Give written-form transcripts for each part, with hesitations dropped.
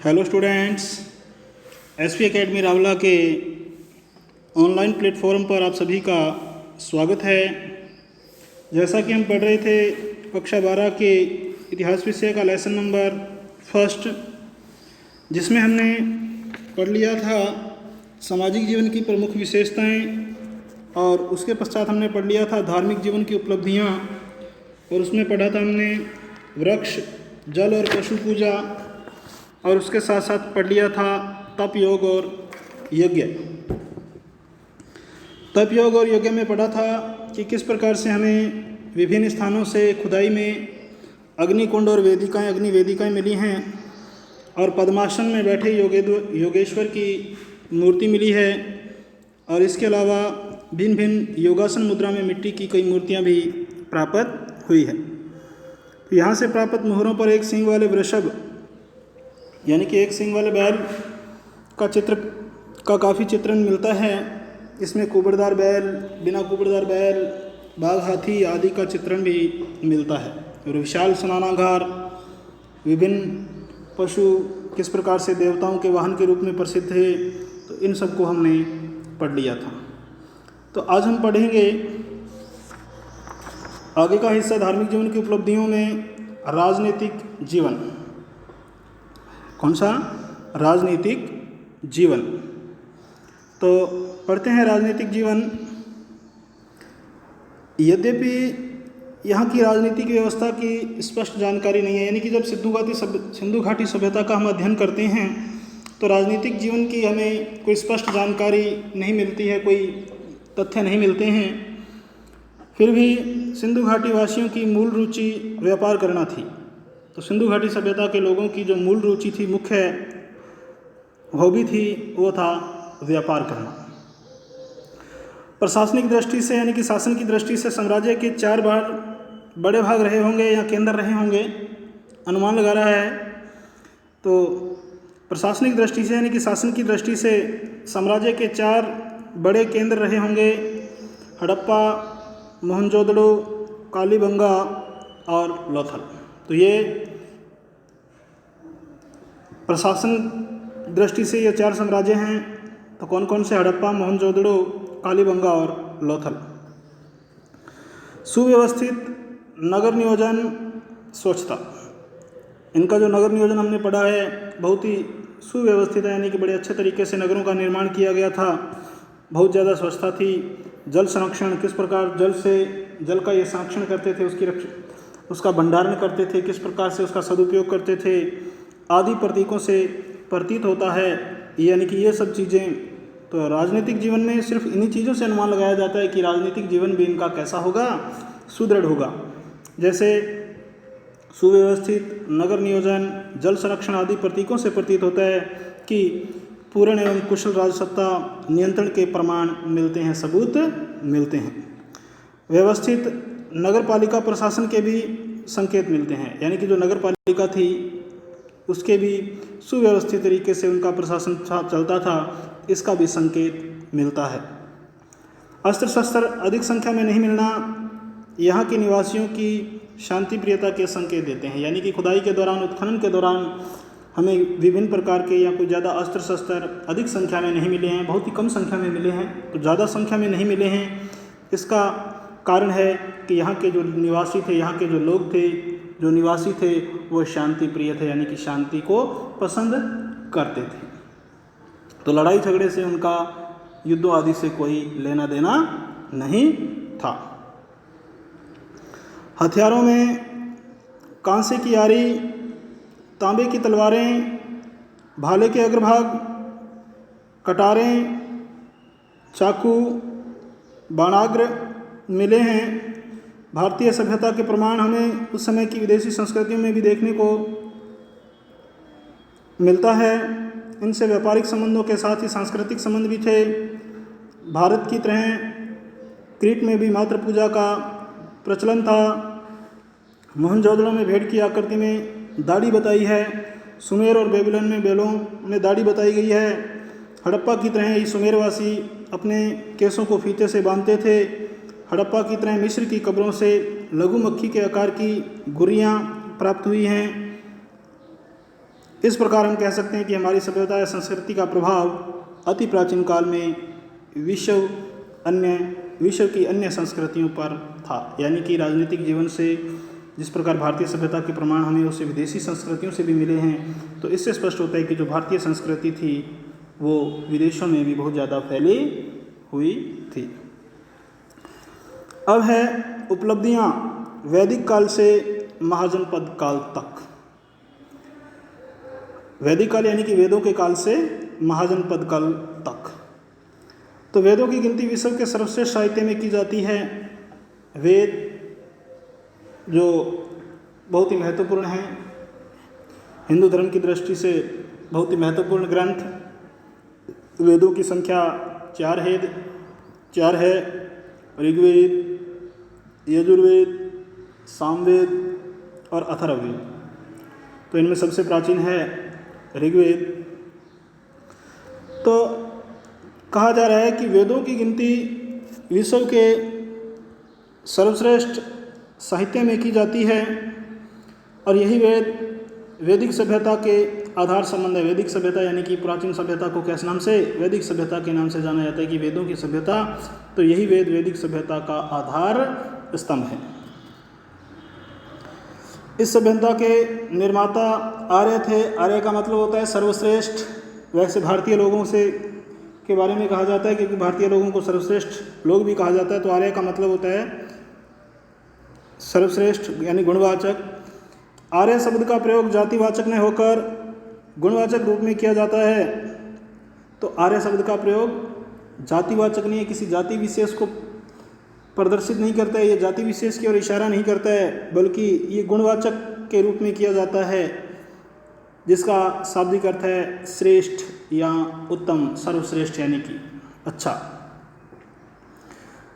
Hello students, SP academy Rawla के online platform पर आप सभी का स्वागत है। जैसा कि हम पढ़ रहे थे कक्षा 12 के इतिहास विषय का लेसन नंबर फर्स्ट, जिसमें हमने पढ़ लिया था सामाजिक जीवन की प्रमुख विशेषताएं, और उसके पश्चात हमने पढ़ लिया था धार्मिक जीवन की उपलब्धियां, और उसमें पढ़ा था हमने वृक्ष, जल और पशु पूजा, और उसके साथ साथ पढ़ लिया था तप, योग और यज्ञ। तप, योग और यज्ञ में पढ़ा था कि किस प्रकार से हमें विभिन्न स्थानों से खुदाई में अग्निकुंड और वेदिकाएं, अग्नि वेदिकाएं मिली हैं, और पद्मासन में बैठे योगेश्वर की मूर्ति मिली है, और इसके अलावा भिन्न भिन्न योगासन मुद्रा में मिट्टी की कई मूर्तियां भी प्राप्त हुई है। तो यहाँ से प्राप्त मोहरों पर एक सींग वाले वृषभ यानी कि एक सींग वाले बैल का चित्र का काफ़ी चित्रण मिलता है। इसमें कुबड़दार बैल, बिना कुबड़दार बैल, बाघ, हाथी आदि का चित्रण भी मिलता है। और विशाल स्नानागार, विभिन्न पशु किस प्रकार से देवताओं के वाहन के रूप में प्रसिद्ध है, तो इन सब को हमने पढ़ लिया था। तो आज हम पढ़ेंगे आगे का हिस्सा धार्मिक जीवन की उपलब्धियों में राजनीतिक जीवन। कौन सा? राजनीतिक जीवन। तो पढ़ते हैं राजनीतिक जीवन। यद्यपि यहाँ की राजनीतिक व्यवस्था की स्पष्ट जानकारी नहीं है, यानी कि जब सिंधु घाटी सभ्यता का हम अध्ययन करते हैं तो राजनीतिक जीवन की हमें कोई स्पष्ट जानकारी नहीं मिलती है, कोई तथ्य नहीं मिलते हैं। फिर भी सिंधु घाटी वासियों की मूल रुचि व्यापार करना थी। तो सिंधु घाटी सभ्यता के लोगों की जो मूल रुचि थी, मुख्य हॉबी थी, वो था व्यापार करना। प्रशासनिक दृष्टि से यानी कि शासन की दृष्टि से साम्राज्य के 4 बड़े भाग रहे होंगे या केंद्र रहे होंगे, अनुमान लगा रहा है। तो प्रशासनिक दृष्टि से यानी कि शासन की दृष्टि से साम्राज्य के 4 बड़े केंद्र रहे होंगे: हड़प्पा, मोहनजोदड़ो, कालीबंगा और लोथल। तो ये प्रशासन दृष्टि से ये 4 साम्राज्य हैं। तो कौन कौन से? हड़प्पा, मोहनजोदड़ो, कालीबंगा और लोथल। सुव्यवस्थित नगर नियोजन, स्वच्छता। इनका जो नगर नियोजन हमने पढ़ा है बहुत ही सुव्यवस्थित है, यानी कि बड़े अच्छे तरीके से नगरों का निर्माण किया गया था। बहुत ज़्यादा स्वच्छता थी। जल संरक्षण, किस प्रकार जल का ये संरक्षण करते थे, उसका भंडारण करते थे, किस प्रकार से उसका सदुपयोग करते थे, आदि प्रतीकों से प्रतीत होता है। यानी कि ये सब चीज़ें, तो राजनीतिक जीवन में सिर्फ इन्हीं चीज़ों से अनुमान लगाया जाता है कि राजनीतिक जीवन भी इनका कैसा होगा, सुदृढ़ होगा। जैसे सुव्यवस्थित नगर नियोजन, जल संरक्षण आदि प्रतीकों से प्रतीत होता है कि पूर्ण एवं कुशल राजसत्ता नियंत्रण के प्रमाण मिलते हैं, सबूत मिलते हैं। व्यवस्थित नगर पालिका प्रशासन के भी संकेत मिलते हैं, यानी कि जो नगर पालिका थी उसके भी सुव्यवस्थित तरीके से उनका प्रशासन चलता था, इसका भी संकेत मिलता है। अस्त्र शस्त्र अधिक संख्या में नहीं मिलना यहाँ के निवासियों की शांति प्रियता के संकेत देते हैं, यानी कि खुदाई के दौरान, उत्खनन के दौरान हमें विभिन्न प्रकार के या कोई ज़्यादा अस्त्र शस्त्र अधिक संख्या में नहीं मिले हैं, बहुत ही कम संख्या में मिले हैं, तो ज़्यादा संख्या में नहीं मिले हैं। इसका कारण है कि यहाँ के जो निवासी थे, यहाँ के जो लोग थे, जो निवासी थे, वो शांति प्रिय थे, यानी कि शांति को पसंद करते थे। तो लड़ाई झगड़े से उनका, युद्धों आदि से कोई लेना देना नहीं था। हथियारों में कांसे की आरी, तांबे की तलवारें, भाले के अग्रभाग, कटारें, चाकू, बाणाग्र मिले हैं। भारतीय सभ्यता के प्रमाण हमें उस समय की विदेशी संस्कृतियों में भी देखने को मिलता है। इनसे व्यापारिक संबंधों के साथ ही सांस्कृतिक संबंध भी थे। भारत की तरह क्रीट में भी मातृ पूजा का प्रचलन था। मोहनजोदड़ो में भेड़ की आकृति में दाढ़ी बताई है। सुमेर और बेबीलोन में बैलों में दाढ़ी बताई गई है। हड़प्पा की तरह ही सुमेरवासी अपने केसों को फीते से बांधते थे। हड़प्पा की तरह मिस्र की कब्रों से लघु मक्खी के आकार की गुर्रियाँ प्राप्त हुई हैं। इस प्रकार हम कह सकते हैं कि हमारी सभ्यता या संस्कृति का प्रभाव अति प्राचीन काल में विश्व की अन्य संस्कृतियों पर था। यानी कि राजनीतिक जीवन से जिस प्रकार भारतीय सभ्यता के प्रमाण हमें उससे विदेशी संस्कृतियों से भी मिले हैं, तो इससे स्पष्ट होता है कि जो भारतीय संस्कृति थी वो विदेशों में भी बहुत ज़्यादा फैली हुई थी। अब है उपलब्धियाँ वैदिक काल से महाजनपद काल तक। वैदिक काल यानी कि वेदों के काल से महाजनपद काल तक। तो वेदों की गिनती विश्व के सर्वश्रेष्ठ साहित्य में की जाती है। वेद जो बहुत ही महत्वपूर्ण हैं, हिंदू धर्म की दृष्टि से बहुत ही महत्वपूर्ण ग्रंथ। वेदों की संख्या 4 है। ऋग्वेद, यजुर्वेद, सामवेद और अथर्ववेद। तो इनमें सबसे प्राचीन है ऋग्वेद। तो कहा जा रहा है कि वेदों की गिनती विश्व के सर्वश्रेष्ठ साहित्य में की जाती है और यही वैदिक सभ्यता के आधार संबंध है। वैदिक सभ्यता यानी कि प्राचीन सभ्यता को किस नाम से? वैदिक सभ्यता के नाम से जाना जाता है कि वेदों की सभ्यता, तो यही वैदिक सभ्यता का आधार स्तंभ है। इस सभ्यता के निर्माता आर्य थे। आर्य का मतलब होता है सर्वश्रेष्ठ। वैसे भारतीय लोगों से के बारे में कहा जाता है क्योंकि भारतीय लोगों को सर्वश्रेष्ठ लोग भी कहा जाता है, तो आर्य का मतलब होता है सर्वश्रेष्ठ यानी गुणवाचक। आर्य शब्द का प्रयोग जातिवाचक न होकर गुणवाचक रूप में किया जाता है। तो आर्य शब्द का प्रयोग जातिवाचक नहीं है, किसी जाति विशेष को प्रदर्शित नहीं करता है, ये जाति विशेष की ओर इशारा नहीं करता है, बल्कि ये गुणवाचक के रूप में किया जाता है, जिसका शाब्दिक अर्थ है श्रेष्ठ या उत्तम, सर्वश्रेष्ठ यानी कि अच्छा।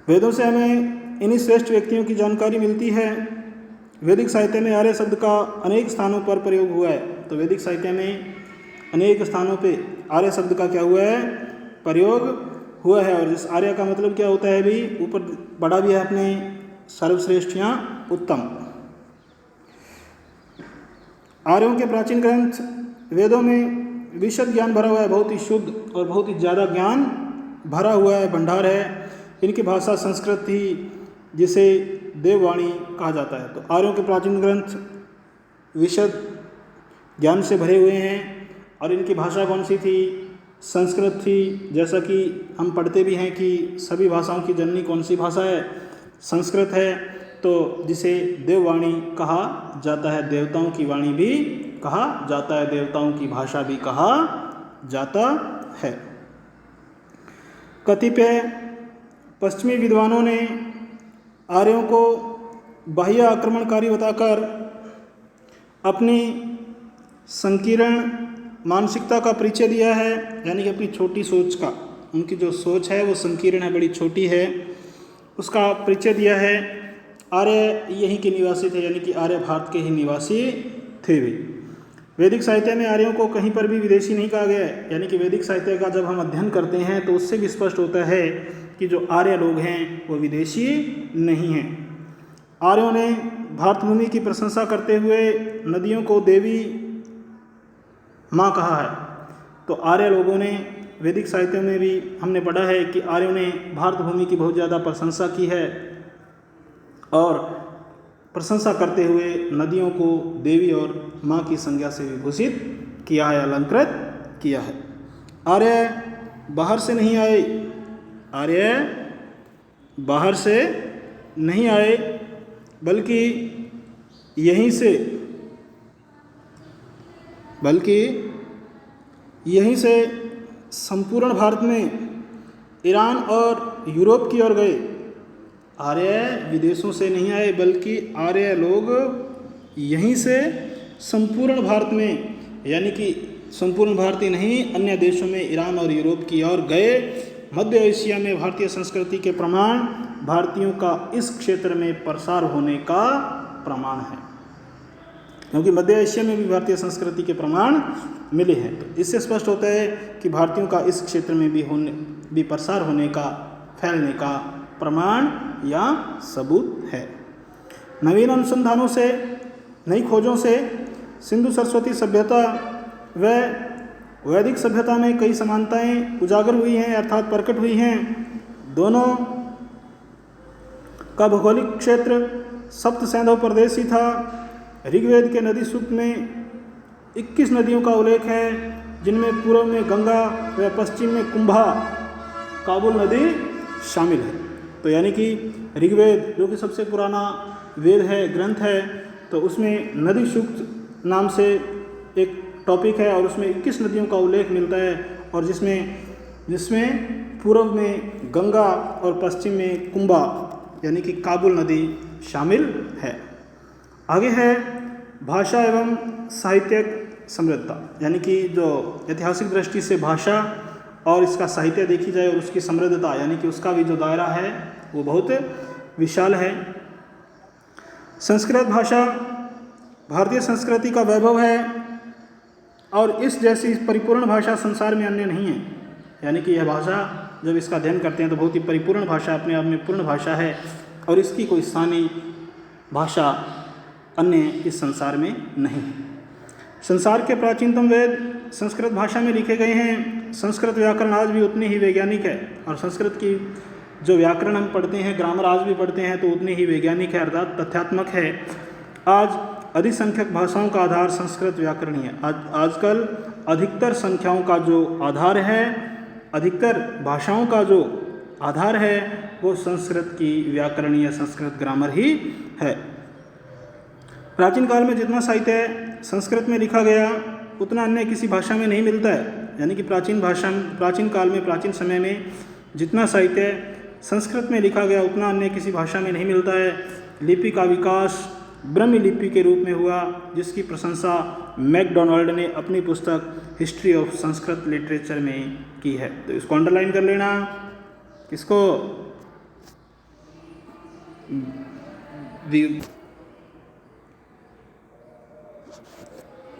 वेदों से हमें इन्हीं श्रेष्ठ व्यक्तियों की जानकारी मिलती है। वैदिक साहित्य में आर्य शब्द का अनेक स्थानों पर प्रयोग हुआ है। तो वैदिक साहित्य में अनेक स्थानों पे आर्य शब्द का क्या हुआ है? प्रयोग हुआ है। और जिस आर्य का मतलब क्या होता है भी ऊपर बड़ा भी है अपने, सर्वश्रेष्ठ या उत्तम। आर्यों के प्राचीन ग्रंथ वेदों में विशद ज्ञान भरा हुआ है, बहुत ही शुद्ध और बहुत ही ज़्यादा ज्ञान भरा हुआ है, भंडार है। इनकी भाषा संस्कृत थी, जिसे देववाणी कहा जाता है। तो आर्यों के प्राचीन ग्रंथ विशद ज्ञान से भरे हुए हैं। और इनकी भाषा कौन सी थी? संस्कृत थी। जैसा कि हम पढ़ते भी हैं कि सभी भाषाओं की जननी कौन सी भाषा है? संस्कृत है। तो जिसे देववाणी कहा जाता है, देवताओं की वाणी भी कहा जाता है, देवताओं की भाषा भी कहा जाता है। कतिपय पश्चिमी विद्वानों ने आर्यों को बाह्य आक्रमणकारी बताकर अपनी संकीर्ण मानसिकता का परिचय दिया है, यानी कि अपनी छोटी सोच का, उनकी जो सोच है वो संकीर्ण है, बड़ी छोटी है, उसका परिचय दिया है। आर्य यहीं के निवासी थे, यानी कि आर्य भारत के ही निवासी थे भी। वैदिक साहित्य में आर्यों को कहीं पर भी विदेशी नहीं कहा गया है। यानी कि वैदिक साहित्य का जब हम अध्ययन करते हैं तो उससे भी स्पष्ट होता है कि जो आर्य लोग हैं वो विदेशी नहीं हैं। आर्यों ने भारत भूमि की प्रशंसा करते हुए नदियों को देवी माँ कहा है। तो आर्य लोगों ने वैदिक साहित्य में भी हमने पढ़ा है कि आर्यों ने भारत भूमि की बहुत ज़्यादा प्रशंसा की है और प्रशंसा करते हुए नदियों को देवी और माँ की संज्ञा से विभूषित किया है, अलंकृत किया है। आर्य बाहर से नहीं आए, आर्य बाहर से नहीं आए, बल्कि यहीं से संपूर्ण भारत में ईरान और यूरोप की ओर गए। आर्य विदेशों से नहीं आए, बल्कि आर्य लोग यहीं से संपूर्ण भारत में, यानी कि संपूर्ण भारत ही नहीं, अन्य देशों में ईरान और यूरोप की ओर गए। मध्य एशिया में भारतीय संस्कृति के प्रमाण भारतीयों का इस क्षेत्र में प्रसार होने का प्रमाण है, क्योंकि मध्य एशिया में भी भारतीय संस्कृति के प्रमाण मिले हैं। तो इससे स्पष्ट होता है कि भारतीयों का इस क्षेत्र में भी प्रसार होने का, फैलने का प्रमाण या सबूत है। नवीन अनुसंधानों से, नई खोजों से सिंधु सरस्वती सभ्यता वह वैदिक सभ्यता में कई समानताएं उजागर हुई हैं अर्थात प्रकट हुई हैं। दोनों का भौगोलिक क्षेत्र सप्त सैंधव प्रदेश ही था। ऋग्वेद के नदी सूक्त में 21 नदियों का उल्लेख है, जिनमें पूर्व में गंगा व पश्चिम में कुंभा काबुल नदी शामिल है। तो यानी कि ऋग्वेद जो कि सबसे पुराना वेद है, ग्रंथ है, तो उसमें नदी सूक्त नाम से एक टॉपिक है और उसमें 21 नदियों का उल्लेख मिलता है और जिसमें पूर्व में गंगा और पश्चिम में कुंभा यानी कि काबुल नदी शामिल है। आगे है भाषा एवं साहित्यिक समृद्धता, यानी कि जो ऐतिहासिक दृष्टि से भाषा और इसका साहित्य देखी जाए और उसकी समृद्धता यानी कि उसका भी जो दायरा है वो बहुत विशाल है। संस्कृत भाषा भारतीय संस्कृति का वैभव है और इस जैसी परिपूर्ण भाषा संसार में अन्य नहीं है। यानी कि यह भाषा जब इसका अध्ययन करते हैं तो बहुत ही परिपूर्ण भाषा, अपने आप में पूर्ण भाषा है और इसकी कोई स्थानीय भाषा अन्य इस संसार में नहीं है। संसार के प्राचीनतम वेद संस्कृत भाषा में लिखे गए हैं। संस्कृत व्याकरण आज भी उतनी ही वैज्ञानिक है और संस्कृत की जो व्याकरण हम पढ़ते हैं, ग्रामर आज भी पढ़ते हैं तो उतनी ही वैज्ञानिक है अर्थात तथ्यात्मक है। आज अधिसंख्यक भाषाओं का आधार संस्कृत व्याकरण ही है। आजकल अधिकतर संख्याओं का जो आधार है, अधिकतर भाषाओं का जो आधार है वो संस्कृत की व्याकरण या संस्कृत ग्रामर ही है। प्राचीन काल में जितना साहित्य संस्कृत में लिखा गया उतना अन्य किसी भाषा में नहीं मिलता है। यानी कि प्राचीन काल में, प्राचीन समय में जितना साहित्य संस्कृत में लिखा गया उतना अन्य किसी भाषा में नहीं मिलता है। लिपि का विकास ब्रह्मी लिपि के रूप में हुआ, जिसकी प्रशंसा मैकडोनाल्ड ने अपनी पुस्तक हिस्ट्री ऑफ संस्कृत लिटरेचर में की है। तो इसको अंडरलाइन कर लेना। इसको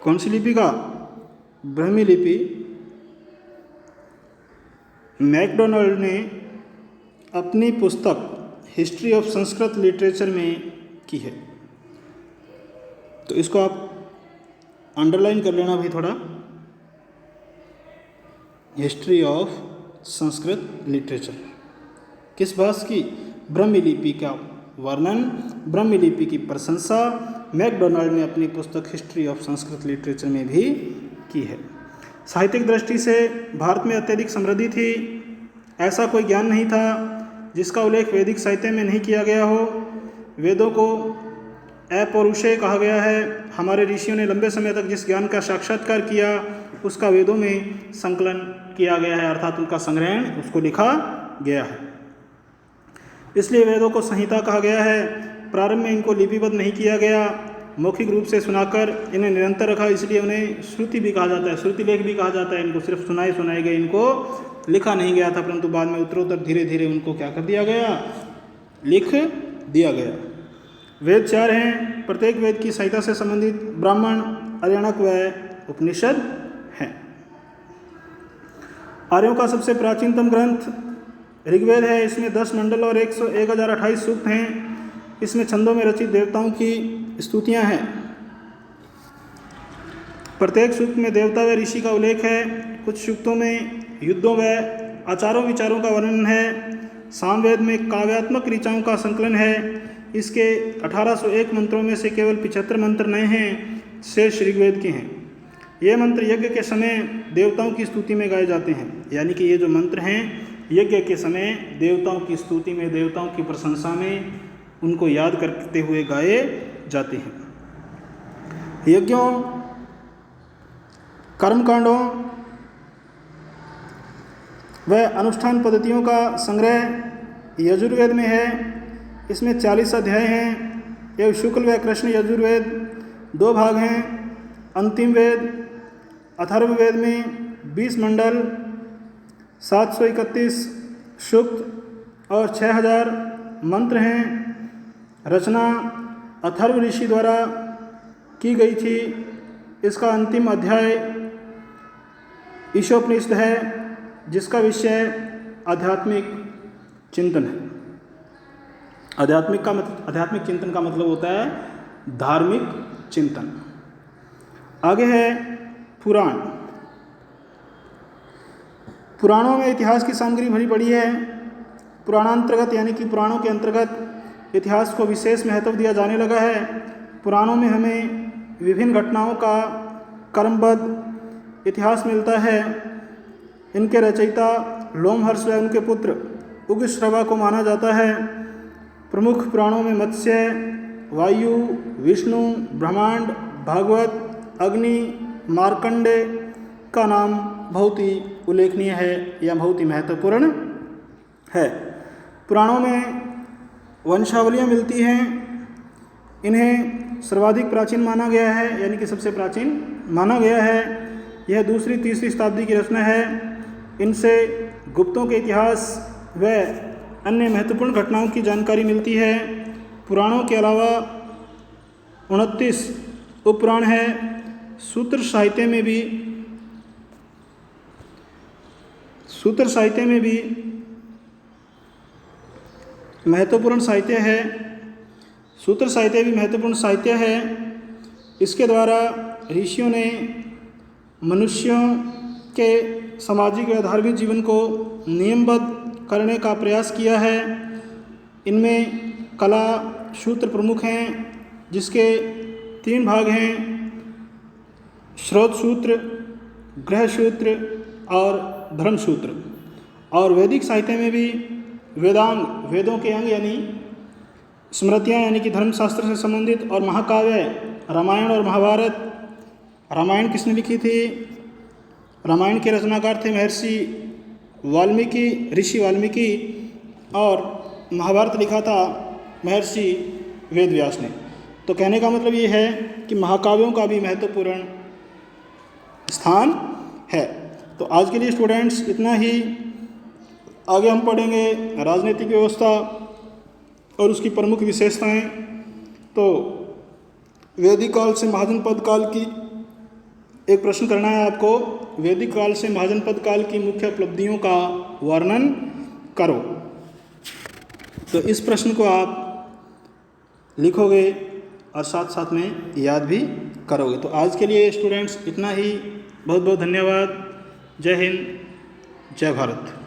कौन सी लिपि का? ब्रह्मी लिपि। मैकडोनाल्ड ने अपनी पुस्तक हिस्ट्री ऑफ संस्कृत लिटरेचर में की है। तो इसको आप अंडरलाइन कर लेना भाई थोड़ा। हिस्ट्री ऑफ संस्कृत लिटरेचर किस भाषा की? ब्रह्मी लिपि का वर्णन, ब्रह्मी लिपि की प्रशंसा मैकडोनाल्ड ने अपनी पुस्तक हिस्ट्री ऑफ संस्कृत लिटरेचर में भी की है। साहित्यिक दृष्टि से भारत में अत्यधिक समृद्धि थी। ऐसा कोई ज्ञान नहीं था जिसका उल्लेख वैदिक साहित्य में नहीं किया गया हो। वेदों को अपौरुषेय कहा गया है। हमारे ऋषियों ने लंबे समय तक जिस ज्ञान का साक्षात्कार किया उसका वेदों में संकलन किया गया है, अर्थात उनका संग्रहण, उसको लिखा गया है। इसलिए वेदों को संहिता कहा गया है। प्रारंभ में इनको लिपिबद्ध नहीं किया गया, मौखिक रूप से सुनाकर इन्हें निरंतर रखा, इसलिए उन्हें श्रुति भी कहा जाता है, श्रुति लेख भी कहा जाता है। इनको सिर्फ सुनाए गए, इनको लिखा नहीं गया था, परंतु बाद में उत्तरोत्तर धीरे धीरे उनको क्या कर दिया गया? लिख दिया गया। वेद 4 हैं। प्रत्येक वेद की संहिता से संबंधित ब्राह्मण, अरण्यक व उपनिषद हैं। आर्यों का सबसे प्राचीनतम ग्रंथ ऋग्वेद है। इसमें 10 मंडल और 1028 सूक्त हैं। इसमें छंदों में रचित देवताओं की स्तुतियां हैं। प्रत्येक सूक्त में देवता व ऋषि का उल्लेख है। कुछ सूक्तों में युद्धों व आचारों विचारों का वर्णन है। सामवेद में काव्यात्मक ऋचाओं का संकलन है। इसके 1801 मंत्रों में से केवल 75 मंत्र नए हैं, शेष ऋग्वेद के हैं। ये मंत्र यज्ञ के समय देवताओं की स्तुति में गाए जाते हैं। यानी कि ये जो मंत्र हैं यज्ञ के समय देवताओं की स्तुति में, देवताओं की प्रशंसा में उनको याद करते हुए गाए जाते हैं। यज्ञों, कर्मकांडों व अनुष्ठान पद्धतियों का संग्रह यजुर्वेद में है। इसमें 40 अध्याय हैं। यह शुक्ल व कृष्ण यजुर्वेद 2 भाग हैं। अंतिम वेद अथर्ववेद में 20 मंडल, 731 सूक्त और 6000 मंत्र हैं। रचना अथर्व ऋषि द्वारा की गई थी। इसका अंतिम अध्याय ईशोपनिषद है, जिसका विषय आध्यात्मिक चिंतन है। आध्यात्मिक चिंतन का मतलब होता है धार्मिक चिंतन। आगे है पुराण। पुराणों में इतिहास की सामग्री भरी पड़ी है। पुराणांतर्गत यानी कि पुराणों के अंतर्गत इतिहास को विशेष महत्व दिया जाने लगा है। पुराणों में हमें विभिन्न घटनाओं का क्रमबद्ध इतिहास मिलता है। इनके रचयिता लोमहर्ष व उनके पुत्र उग्रश्रवा को माना जाता है। प्रमुख पुराणों में मत्स्य, वायु, विष्णु, ब्रह्मांड, भागवत, अग्नि, मार्कंडे का नाम बहुत ही उल्लेखनीय है या बहुत ही महत्वपूर्ण है। पुराणों में वंशावलियाँ मिलती हैं। इन्हें सर्वाधिक प्राचीन माना गया है, यानी कि सबसे प्राचीन माना गया है। यह 2री-3री शताब्दी की रचना है। इनसे गुप्तों के इतिहास व अन्य महत्वपूर्ण घटनाओं की जानकारी मिलती है। पुराणों के अलावा 29 उपपुराण है। सूत्र साहित्य में भी महत्वपूर्ण साहित्य है। सूत्र साहित्य भी महत्वपूर्ण साहित्य है। इसके द्वारा ऋषियों ने मनुष्यों के सामाजिक व धार्मिक जीवन को नियमबद्ध करने का प्रयास किया है। इनमें कला सूत्र प्रमुख हैं, जिसके 3 भाग हैं: श्रोत सूत्र, ग्रह सूत्र और धर्म सूत्र। और वैदिक साहित्य में भी वेदांग, वेदों के अंग यानी स्मृतियाँ यानी कि धर्मशास्त्र से संबंधित, और महाकाव्य रामायण और महाभारत। रामायण किसने लिखी थी? रामायण के रचनाकार थे महर्षि वाल्मीकि, ऋषि वाल्मीकि, और महाभारत लिखा था महर्षि वेदव्यास ने। तो कहने का मतलब ये है कि महाकाव्यों का भी महत्वपूर्ण स्थान है। तो आज के लिए स्टूडेंट्स इतना ही। आगे हम पढ़ेंगे राजनीतिक व्यवस्था और उसकी प्रमुख विशेषताएं। तो वैदिक काल से महाजनपद काल की एक प्रश्न करना है आपको। वैदिक काल से महाजनपद काल की मुख्य उपलब्धियों का वर्णन करो। तो इस प्रश्न को आप लिखोगे और साथ साथ में याद भी करोगे। तो आज के लिए स्टूडेंट्स इतना ही। बहुत बहुत धन्यवाद। जय हिंद, जय भारत।